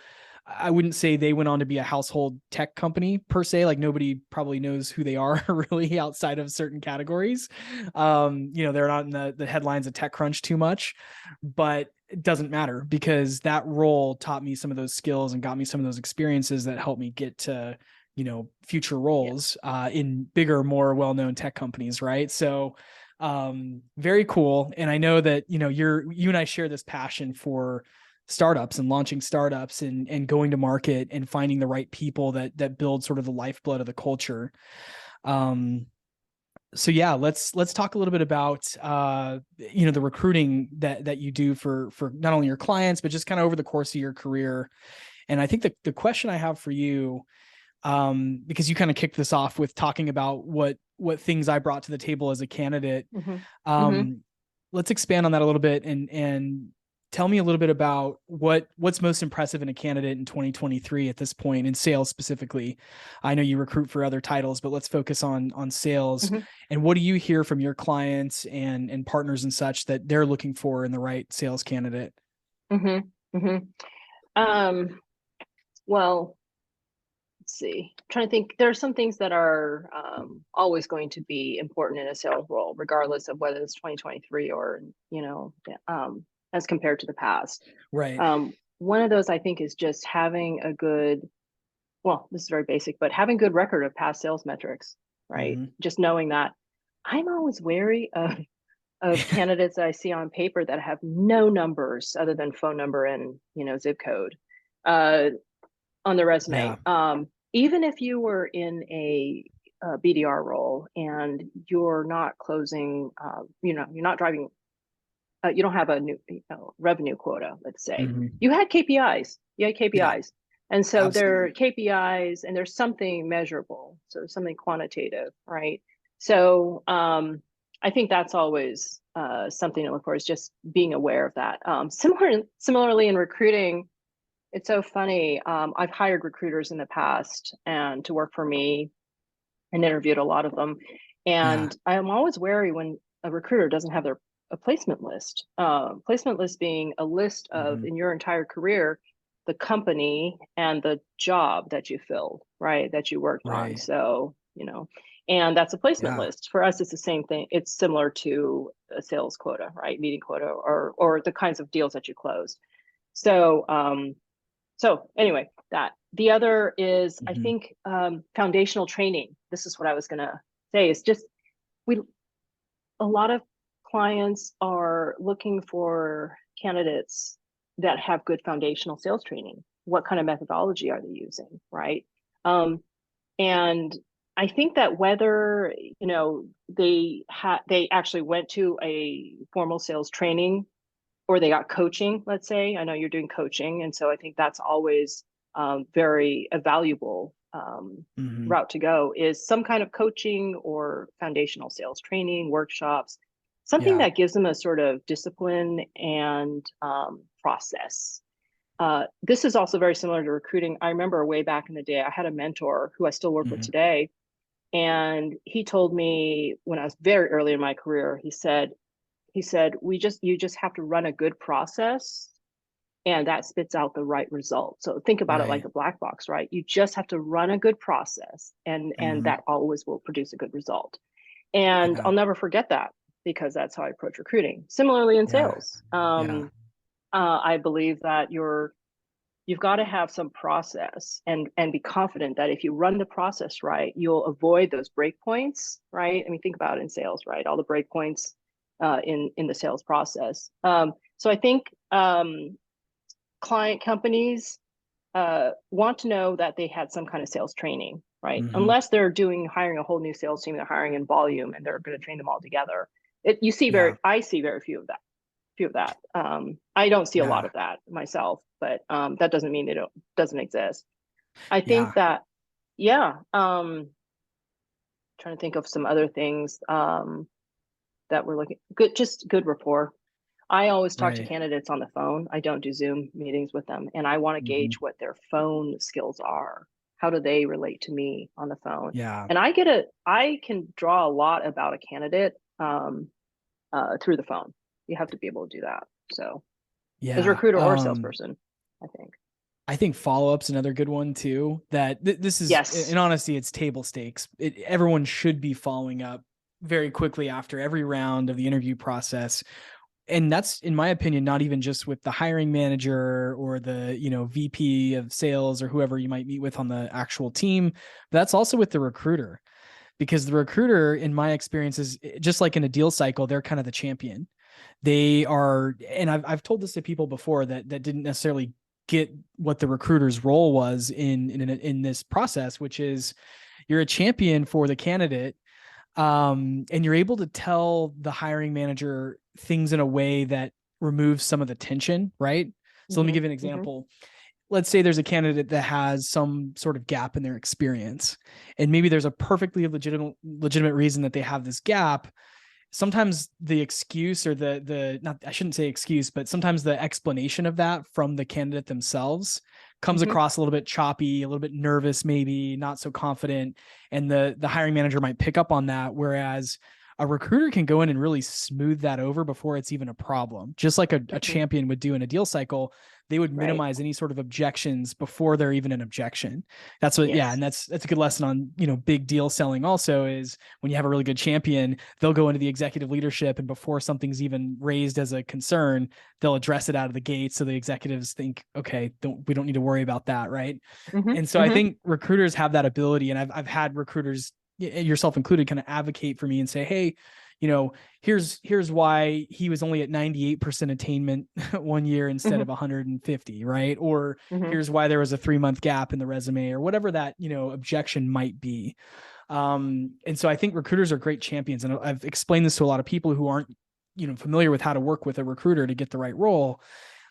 I wouldn't say they went on to be a household tech company per se. Like nobody probably knows who they are really outside of certain categories. They're not in the headlines of TechCrunch too much, but it doesn't matter because that role taught me some of those skills and got me some of those experiences that helped me get to, future roles in bigger, more well-known tech companies. Right. So very cool. And I know that, you and I share this passion for startups and launching startups and going to market and finding the right people that build sort of the lifeblood of the culture. So yeah, let's talk a little bit about, the recruiting that you do for not only your clients, but just kind of over the course of your career. And I think the question I have for you, because you kind of kicked this off with talking about what things I brought to the table as a candidate. Let's expand on that a little bit and tell me a little bit about what's most impressive in a candidate in 2023 at this point in sales specifically. I know you recruit for other titles, but let's focus on sales. And what do you hear from your clients and partners and such that they're looking for in the right sales candidate? Well, let's see. I'm trying to think. There are some things that are always going to be important in a sales role, regardless of whether it's 2023 or as compared to the past. Right. One of those I think is just having a good, well, this is very basic, but having good record of past sales metrics, right? Just knowing that. I'm always wary of candidates that I see on paper that have no numbers other than phone number and zip code on the resume. Even if you were in a BDR role and you're not closing, you're not driving. You don't have a new revenue quota, let's say. You had KPIs. And so there are KPIs and there's something measurable. So something quantitative, right? So I think that's always something to look for, is just being aware of that. Similarly in recruiting, it's so funny. I've hired recruiters in the past and to work for me and interviewed a lot of them. And I'm always wary when a recruiter doesn't have a placement list. Placement list being a list of, in your entire career, the company and the job that you filled, right? That you worked on. So, and that's a placement list. For us, it's the same thing. It's similar to a sales quota, right? Meeting quota or the kinds of deals that you closed. So, anyway, that. The other is, I think, foundational training. This is what I was going to say. It's just, a lot of clients are looking for candidates that have good foundational sales training. What kind of methodology are they using, right? And I think that whether they actually went to a formal sales training or they got coaching, let's say. I know you're doing coaching, and so I think that's always very a valuable route to go, is some kind of coaching or foundational sales training, workshops, something that gives them a sort of discipline and process. This is also very similar to recruiting. I remember way back in the day, I had a mentor who I still work with today. And he told me when I was very early in my career, he said, you just have to run a good process and that spits out the right result. So think about it like a black box, right? You just have to run a good process and that always will produce a good result. And I'll never forget that, because that's how I approach recruiting. Similarly in sales, I believe that you've got to have some process and be confident that if you run the process right, you'll avoid those breakpoints, right? I mean, think about it in sales, right? All the breakpoints in the sales process. So I think client companies want to know that they had some kind of sales training, right? Unless they're hiring a whole new sales team, they're hiring in volume and they're going to train them all together. I see very few of that. I don't see a lot of that myself, but that doesn't mean doesn't exist. I think that, trying to think of some other things that we're looking good rapport. I always talk to candidates on the phone. I don't do Zoom meetings with them, and I want to gauge what their phone skills are. how do they relate to me on the phone? Yeah. And I can draw a lot about a candidate through the phone. You have to be able to do that. So as a Yeah. recruiter or salesperson, I think. I think follow-up's another good one too. That this is, Yes. in honesty, it's table stakes. Everyone should be following up very quickly after every round of the interview process. And that's, in my opinion, not even just with the hiring manager or the, VP of sales or whoever you might meet with on the actual team. That's also with the recruiter, because the recruiter, in my experience, is just like in a deal cycle, they're kind of the champion. They are, and I've told this to people before that didn't necessarily get what the recruiter's role was in this process, which is you're a champion for the candidate, and you're able to tell the hiring manager things in a way that removes some of the tension, right? So let me give you an example. Let's say there's a candidate that has some sort of gap in their experience, and maybe there's a perfectly legitimate reason that they have this gap. Sometimes the excuse, or not, I shouldn't say excuse, but sometimes the explanation of that from the candidate themselves comes across a little bit choppy, a little bit nervous, maybe not so confident. And the hiring manager might pick up on that. Whereas a recruiter can go in and really smooth that over before it's even a problem. Just like a champion would do in a deal cycle, they would minimize any sort of objections before they're even an objection. That's what, yeah. And that's a good lesson on, big deal selling also, is when you have a really good champion, they'll go into the executive leadership, and before something's even raised as a concern, they'll address it out of the gate. So the executives think, okay, we don't need to worry about that. Right. And so I think recruiters have that ability. And I've had recruiters, yourself included, kind of advocate for me and say, hey, here's why he was only at 98% attainment one year instead of 150, right? Or here's why there was a 3-month gap in the resume, or whatever that, objection might be. And so I think recruiters are great champions. And I've explained this to a lot of people who aren't, familiar with how to work with a recruiter to get the right role.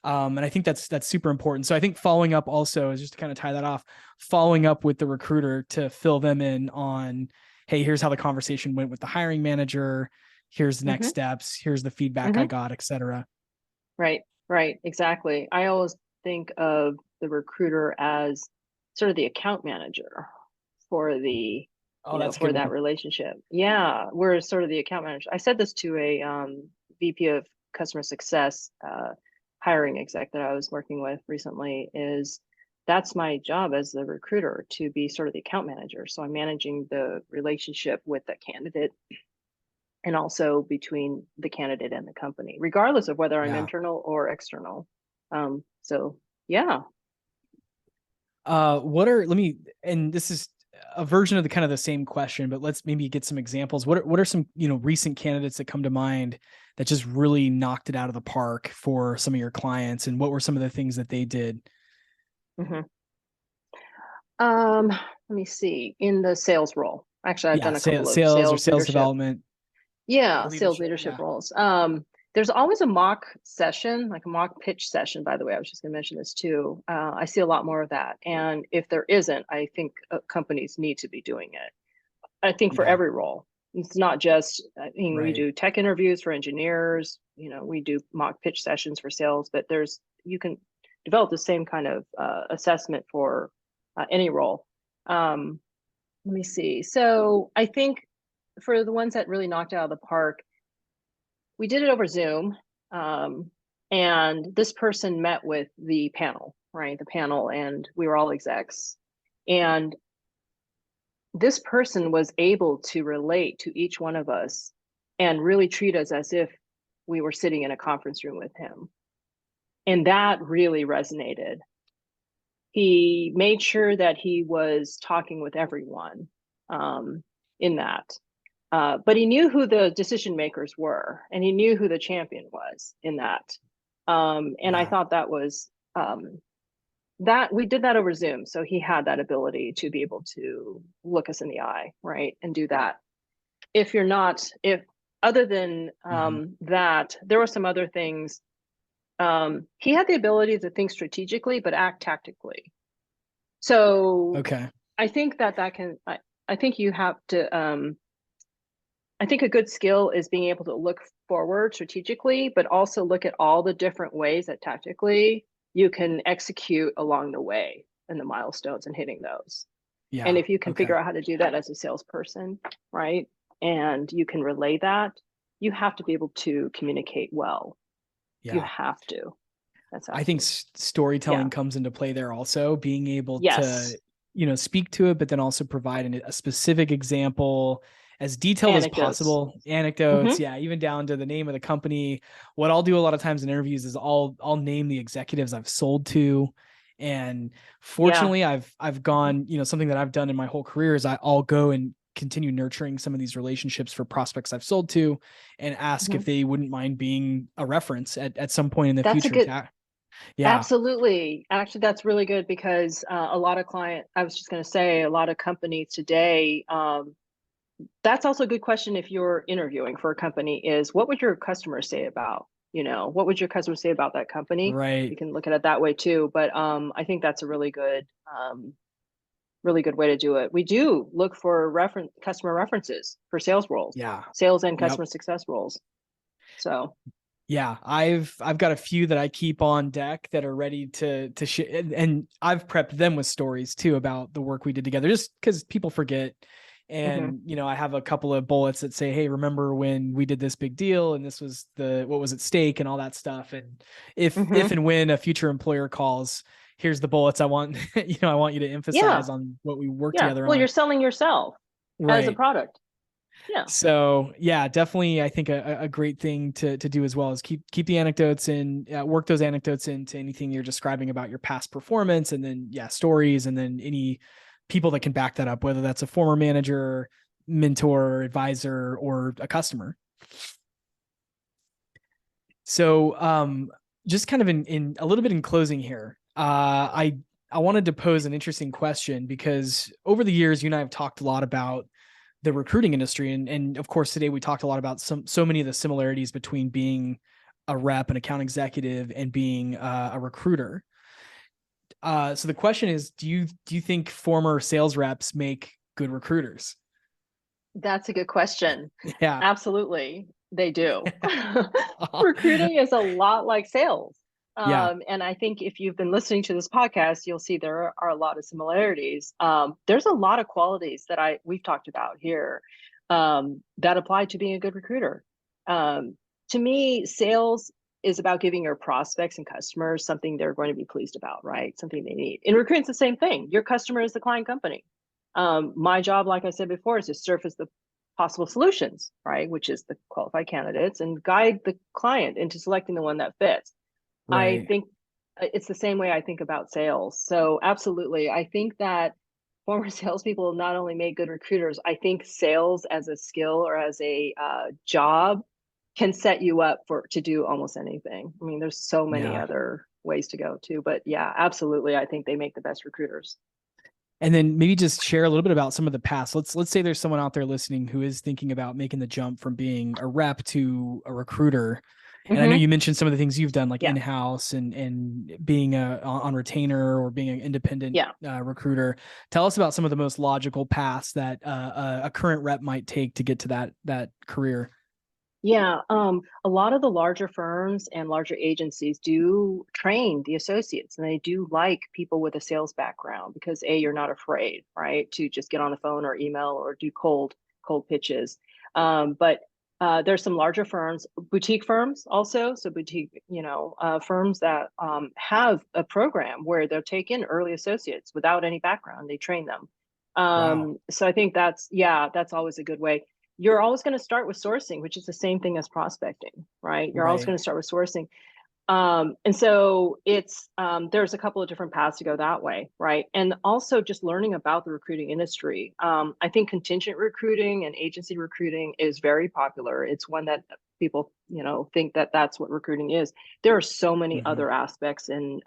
And I think that's super important. So I think following up also is, just to kind of tie that off, following up with the recruiter to fill them in on, hey, here's how the conversation went with the hiring manager. Here's the next steps. Here's the feedback I got, et cetera. Right. Exactly. I always think of the recruiter as sort of the account manager for the, for that relationship. Yeah. We're sort of the account manager. I said this to a VP of customer success hiring exec that I was working with recently, is that's my job as the recruiter, to be sort of the account manager. So I'm managing the relationship with the candidate, and also between the candidate and the company, regardless of whether I'm internal or external. So yeah. And this is a version of the kind of the same question, but let's maybe get some examples. What are some, recent candidates that come to mind that just really knocked it out of the park for some of your clients? And what were some of the things that they did? Let me see. In the sales role, actually, I've done a couple of sales or sales leadership. development. Yeah, sales leadership roles. There's always a mock session, like a mock pitch session, by the way. I was just going to mention this too. I see a lot more of that. And if there isn't, I think companies need to be doing it. I think for every role. It's not just, we do tech interviews for engineers, we do mock pitch sessions for sales, but you can develop the same kind of assessment for any role. Let me see. So I think for the ones that really knocked out of the park, we did it over Zoom. And this person met with the panel, right? The panel, and we were all execs. And this person was able to relate to each one of us and really treat us as if we were sitting in a conference room with him. And that really resonated. He made sure that he was talking with everyone in that. But he knew who the decision makers were, and he knew who the champion was in that. I thought that was that we did that over Zoom. So he had that ability to be able to look us in the eye, right? And do that. If other than that, there were some other things. He had the ability to think strategically, but act tactically. So I think that can, I think you have to, I think a good skill is being able to look forward strategically, but also look at all the different ways that tactically you can execute along the way and the milestones and hitting those. And Yeah. if you can Okay. figure out how to do that as a salesperson, right, and you can relay that, you have to be able to communicate well. You Yeah. have to. That's I think absolutely. Yeah. storytelling comes into play there also, being able Yes. to, speak to it, but then also provide a specific example as detailed as Anecdotes. possible, anecdotes. Mm-hmm. Yeah. Even down to the name of the company. What I'll do a lot of times in interviews is I'll name the executives I've sold to. And Yeah. fortunately I've gone, something that I've done in my whole career is I'll go and continue nurturing some of these relationships for prospects I've sold to and ask Mm-hmm. if they wouldn't mind being a reference at some point in the That's a future. good. Yeah. Absolutely. Actually, that's really good because a lot of I was just going to say, a lot of companies today, that's also a good question if you're interviewing for a company is what would your customers say about, what would your customers say about that company? You Right. can look at it that way too. But I think that's a really good way to do it. We do look for customer references for sales roles, Yeah. sales and Yep. customer success roles. So, Yeah. I've got a few that I keep on deck that are ready to and I've prepped them with stories too about the work we did together, just because people forget. mhm. And I have a couple of bullets that say, "Hey, remember when we did this big deal and this was what was at stake and all that stuff." And if Mhm. and when a future employer calls, here's the bullets I want. I want you to Yeah. emphasize on what we worked Yeah. together Well, you're on. selling yourself as a Right. product. Yeah. So yeah, definitely. I think a great thing to do as well is keep the anecdotes and work those anecdotes into anything you're describing about your past performance, and then stories, and then any people that can back that up, whether that's a former manager, mentor, advisor, or a customer. So just kind of in a little bit in closing here, I wanted to pose an interesting question because over the years, you and I have talked a lot about the recruiting industry. And of course, today we talked a lot about so many of the similarities between being a rep, an account executive, and being a recruiter. So the question is, do you think former sales reps make good recruiters? That's a good question. Yeah. Absolutely, they do. Recruiting is a lot like sales. Yeah. And I think if you've been listening to this podcast, you'll see there are a lot of similarities. There's a lot of qualities that we've talked about here that apply to being a good recruiter. To me, sales is about giving your prospects and customers something they're going to be pleased about, right? Something they need. In recruiting, it's the same thing. Your customer is the client company. My job, like I said before, is to surface the possible solutions, right? Which is the qualified candidates and guide the client into selecting the one that fits. I Right. think it's the same way I think about sales. So absolutely. I think that former salespeople not only make good recruiters, I think sales as a skill or as a job can set you up to do almost anything. I mean, there's so many Yeah. other ways to go too, but yeah, absolutely. I think they make the best recruiters. And then maybe just share a little bit about some of the past. Let's say there's someone out there listening who is thinking about making the jump from being a rep to a recruiter. And I know Mm-hmm. you mentioned some of the things you've done, like Yeah. in-house and being on retainer or being an independent Yeah. recruiter. Tell us about some of the most logical paths that a current rep might take to get to that career. Yeah, a lot of the larger firms and larger agencies do train the associates, and they do like people with a sales background because you're not afraid, right, to just get on the phone or email or do cold pitches. But there's some larger firms, boutique firms also, so boutique, firms that have a program where they'll take in early associates without any background. They train them. Wow. So I think that's always a good way. You're always going to start with sourcing, which is the same thing as prospecting, right? You're always Right. going to start with sourcing. And so there's a couple of different paths to go that way, right? And also just learning about the recruiting industry. I think contingent recruiting and agency recruiting is very popular. It's one that people, think that that's what recruiting is. There are so many Mm-hmm. other aspects in,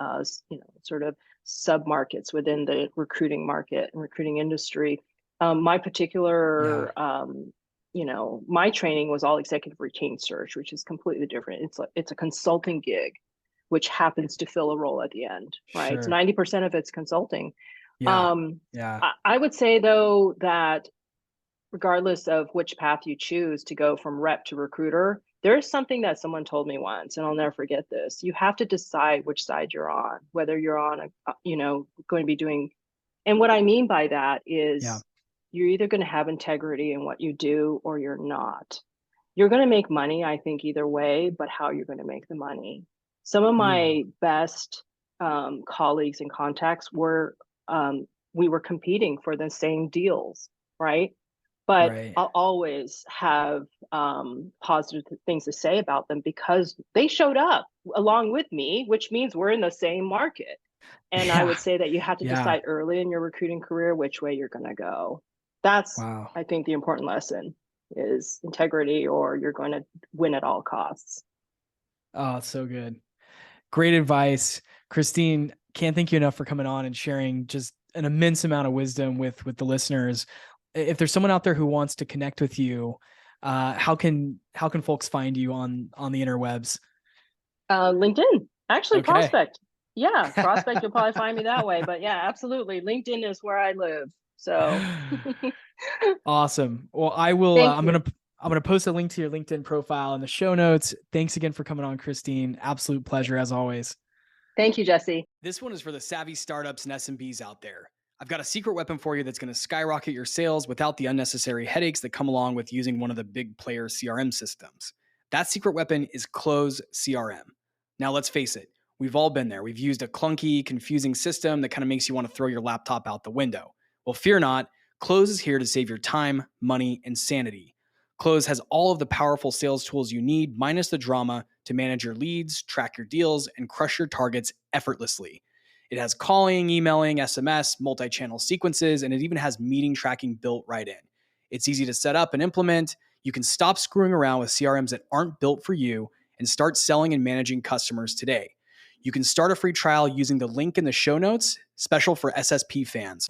sort of sub markets within the recruiting market and recruiting industry. My Yeah. particular my training was all executive retained search, which is completely different. It's a consulting gig, which happens to fill a role at the end, right? It's Sure. 90% of it's consulting. Yeah. Um, Yeah. I would say though that regardless of which path you choose to go from rep to recruiter, there's something that someone told me once, and I'll never forget this. You have to decide which side you're on, whether you're on going to be doing And what I mean by that Yeah. is you're either going to have integrity in what you do or you're not. You're going to make money, I think, either way, but how you're going to make the money. Some of Ooh, my best colleagues and contacts were, we were competing for the same deals, right? But right. I'll always have positive things to say about them because they showed up along with me, which means we're in the same market. And I Yeah. would say that you have to Yeah. decide early in your recruiting career which way you're going to go. That's, Wow. I think, the important lesson is integrity, or you're going to win at all costs. Oh, it's so good. Great advice. Christine, can't thank you enough for coming on and sharing just an immense amount of wisdom with the listeners. If there's someone out there who wants to connect with you, how can folks find you on the interwebs? LinkedIn, actually, Okay. Prospect. Yeah, Prospect, you'll probably find me that way. But yeah, absolutely. LinkedIn is where I live. So Awesome. Well, I will. thank you. I'm gonna post a link to your LinkedIn profile in the show notes. Thanks again for coming on, Christine. Absolute pleasure as always. Thank you, Jesse. This one is for the savvy startups and SMBs out there. I've got a secret weapon for you that's going to skyrocket your sales without the unnecessary headaches that come along with using one of the big player CRM systems. That secret weapon is Close CRM. Now, let's face it, we've all been there. We've used a clunky, confusing system that kind of makes you want to throw your laptop out the window. Well, fear not, Close is here to save your time, money, and sanity. Close has all of the powerful sales tools you need, minus the drama, to manage your leads, track your deals, and crush your targets effortlessly. It has calling, emailing, SMS, multi-channel sequences, and it even has meeting tracking built right in. It's easy to set up and implement. You can stop screwing around with CRMs that aren't built for you and start selling and managing customers today. You can start a free trial using the link in the show notes, special for SSP fans.